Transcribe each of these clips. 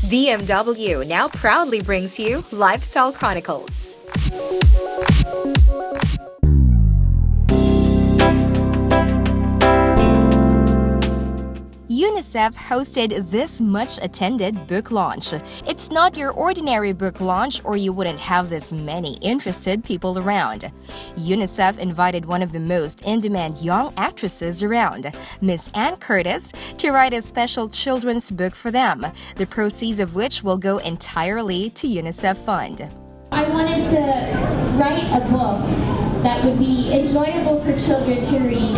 BMW now proudly brings you Lifestyle Chronicles. UNICEF hosted this much-attended book launch. It's not your ordinary book launch or you wouldn't have this many interested people around. UNICEF invited one of the most in-demand young actresses around, Miss Anne Curtis, to write a special children's book for them, the proceeds of which will go entirely to UNICEF Fund. I wanted to write a book that would be enjoyable for children to read,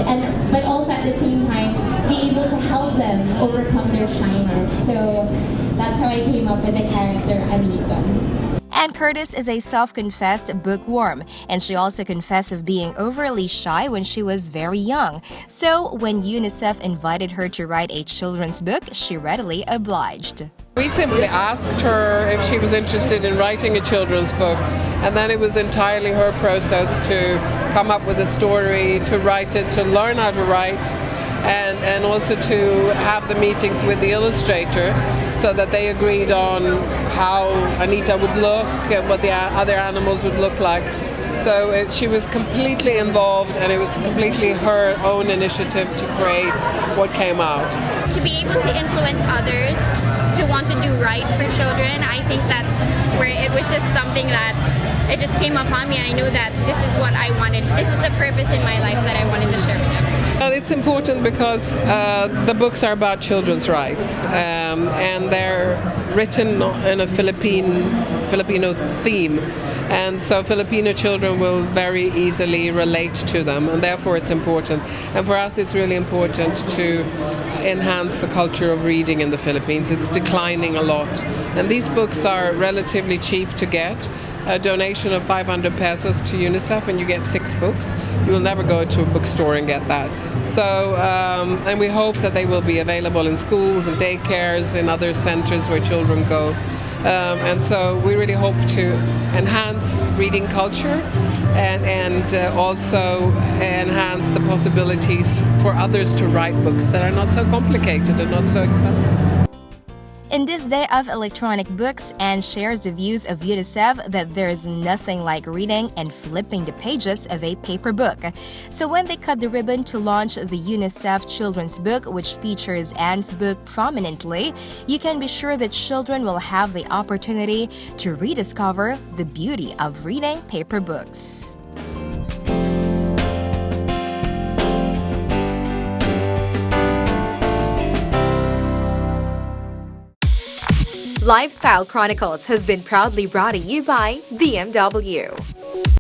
but also at the same time be able to help them overcome their shyness. So that's how I came up with the character Anita. Anne Curtis is a self-confessed bookworm, and she also confessed of being overly shy when she was very young. So when UNICEF invited her to write a children's book, she readily obliged. We simply asked her if she was interested in writing a children's book, and then it was entirely her process to come up with a story, to write it, to learn how to write, and also to have the meetings with the illustrator so that they agreed on how Anita would look and what the other animals would look like. So she was completely involved, and it was completely her own initiative to create what came out. To be able to influence others to want to do right for children, I think that's where it was just something that it just came upon me, and I knew that this is what I wanted. This is the purpose in my life that I wanted to share with everyone. Well, it's important because the books are about children's rights, and they're written in a Filipino theme. And so Filipino children will very easily relate to them, and therefore it's important. And for us it's really important to enhance the culture of reading in the Philippines. It's declining a lot. And these books are relatively cheap to get. A donation of 500 pesos to UNICEF and you get 6 books. You will never go to a bookstore and get that. So, and we hope that they will be available in schools and daycares, in other centers where children go. And so we really hope to enhance reading culture and also enhance the possibilities for others to write books that are not so complicated and not so expensive. In this day of electronic books, Anne shares the views of UNICEF that there is nothing like reading and flipping the pages of a paper book. So when they cut the ribbon to launch the UNICEF children's book, which features Anne's book prominently, you can be sure that children will have the opportunity to rediscover the beauty of reading paper books. Lifestyle Chronicles has been proudly brought to you by BMW.